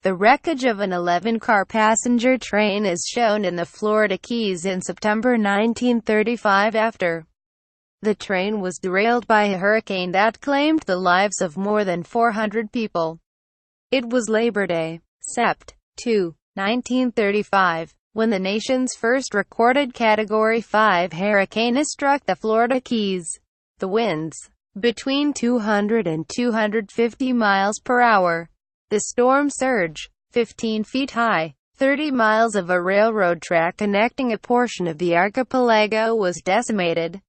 The wreckage of an 11-car passenger train is shown in the Florida Keys in September 1935 after the train was derailed by a hurricane that claimed the lives of more than 400 people. It was Labor Day, Sept. 2, 1935, when the nation's first recorded Category 5 hurricane struck the Florida Keys. The winds, between 200 and 250 miles per hour. The storm surge, 15 feet high, 30 miles of a railroad track connecting a portion of the archipelago was decimated.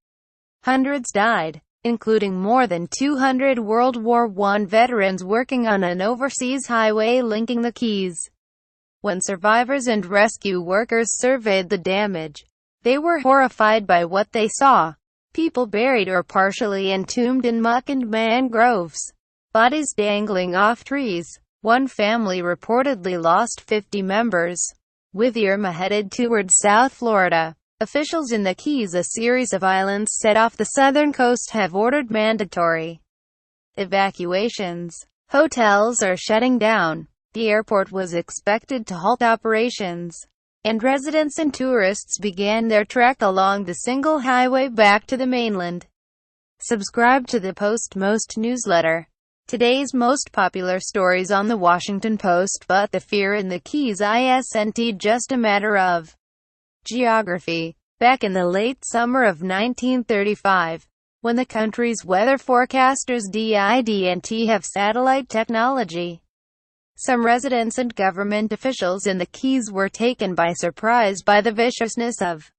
Hundreds died, including more than 200 World War I veterans working on an overseas highway linking the Keys. When survivors and rescue workers surveyed the damage, they were horrified by what they saw. People buried or partially entombed in muck and mangroves. Bodies dangling off trees. One family reportedly lost 50 members. With Irma headed towards South Florida, officials in the Keys, a series of islands set off the southern coast, have ordered mandatory evacuations. Hotels are shutting down. The airport was expected to halt operations, and residents and tourists began their trek along the single highway back to the mainland. Subscribe to the Post-Most newsletter. Today's most popular stories on the Washington Post. But the fear in the Keys isn't just a matter of geography. Back in the late summer of 1935, when the country's weather forecasters didn't have satellite technology, some residents and government officials in the Keys were taken by surprise by the viciousness of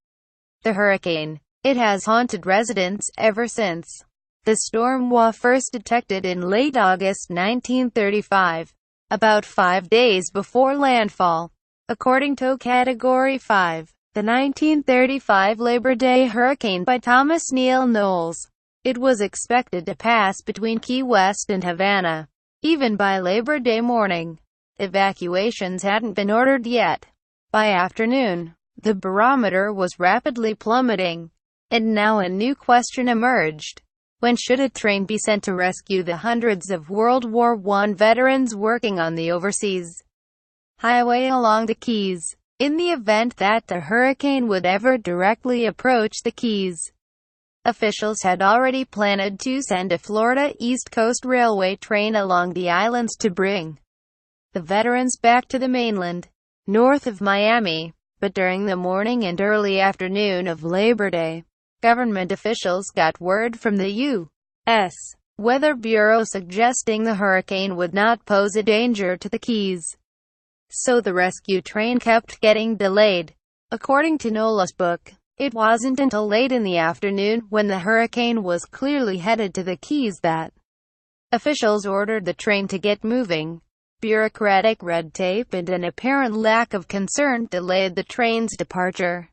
the hurricane. It has haunted residents ever since. The storm was first detected in late August 1935, about 5 days before landfall. According to Category 5, the 1935 Labor Day hurricane by Thomas Neal Knowles, it was expected to pass between Key West and Havana. Even by Labor Day morning, evacuations hadn't been ordered yet. By afternoon, the barometer was rapidly plummeting, and now a new question emerged. When should a train be sent to rescue the hundreds of World War I veterans working on the overseas highway along the Keys, in the event that the hurricane would ever directly approach the Keys? Officials had already planned to send a Florida East Coast Railway train along the islands to bring the veterans back to the mainland, north of Miami. But during the morning and early afternoon of Labor Day, government officials got word from the U.S. Weather Bureau suggesting the hurricane would not pose a danger to the Keys. So the rescue train kept getting delayed. According to Knowles' book, it wasn't until late in the afternoon, when the hurricane was clearly headed to the Keys, that officials ordered the train to get moving. Bureaucratic red tape and an apparent lack of concern delayed the train's departure.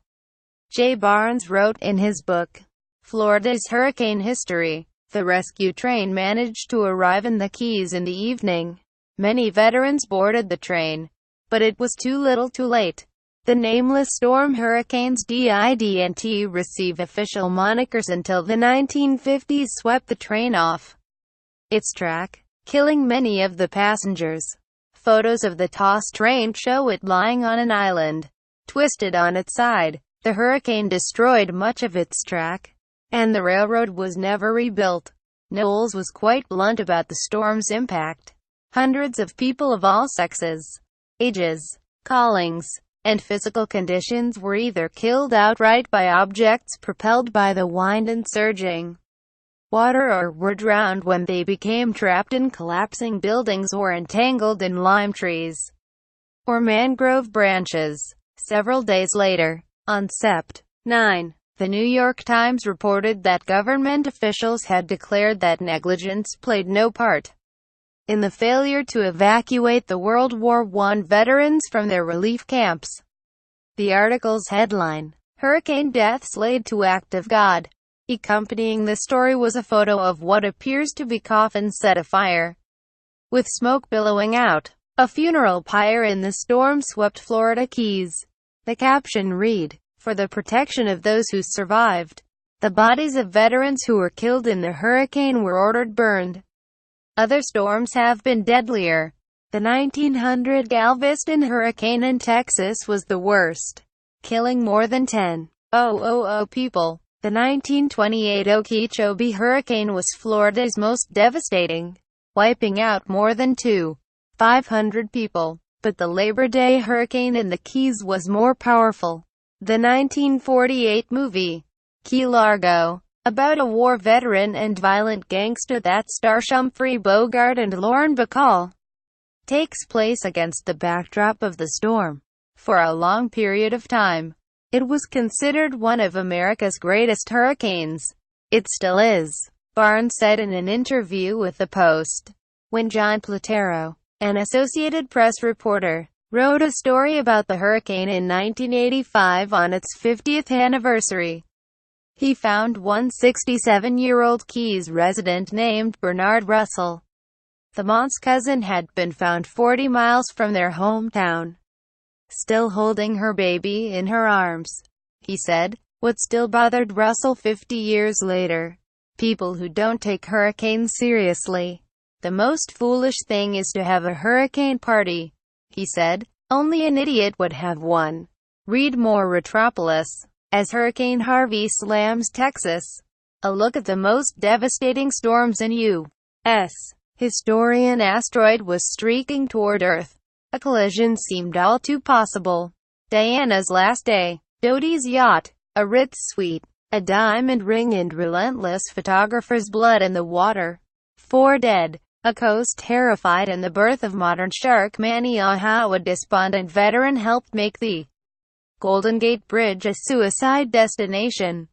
J. Barnes wrote in his book, Florida's Hurricane History, the rescue train managed to arrive in the Keys in the evening. Many veterans boarded the train, but it was too little too late. The nameless storm hurricanes didn't receive official monikers until the 1950s swept the train off its track, killing many of the passengers. Photos of the tossed train show it lying on an island, twisted on its side. The hurricane destroyed much of its track, and the railroad was never rebuilt. Knowles was quite blunt about the storm's impact. Hundreds of people of all sexes, ages, callings, and physical conditions were either killed outright by objects propelled by the wind and surging water, or were drowned when they became trapped in collapsing buildings or entangled in lime trees or mangrove branches. Several days later, on Sept. 9, the New York Times reported that government officials had declared that negligence played no part in the failure to evacuate the World War I veterans from their relief camps. The article's headline, Hurricane Deaths Laid to Act of God. Accompanying the story was a photo of what appears to be coffins set afire, with smoke billowing out. A funeral pyre in the storm-swept Florida Keys. The caption read, "For the protection of those who survived, the bodies of veterans who were killed in the hurricane were ordered burned. Other storms have been deadlier. The 1900 Galveston hurricane in Texas was the worst, killing more than 10,000 people. The 1928 Okeechobee hurricane was Florida's most devastating, wiping out more than 2,500 people. But the Labor Day hurricane in the Keys was more powerful. The 1948 movie, Key Largo, about a war veteran and violent gangster that stars Humphrey Bogart and Lauren Bacall, takes place against the backdrop of the storm. For a long period of time, it was considered one of America's greatest hurricanes. It still is, Barnes said in an interview with The Post. When John Platero, an Associated Press reporter, wrote a story about the hurricane in 1985 on its 50th anniversary, he found one 67-year-old Keys resident named Bernard Russell. The Mont's cousin had been found 40 miles from their hometown, still holding her baby in her arms. He said, what still bothered Russell 50 years later? People who don't take hurricanes seriously. The most foolish thing is to have a hurricane party, he said. Only an idiot would have one. Read more. Retropolis. As Hurricane Harvey slams Texas. A look at the most devastating storms in U.S. history. An asteroid was streaking toward Earth. A collision seemed all too possible. Diana's last day. Dodi's yacht. A Ritz suite. A diamond ring and relentless photographer's blood in the water. 4 dead. A coast terrified and the birth of modern shark mania. How a despondent veteran helped make the Golden Gate Bridge a suicide destination.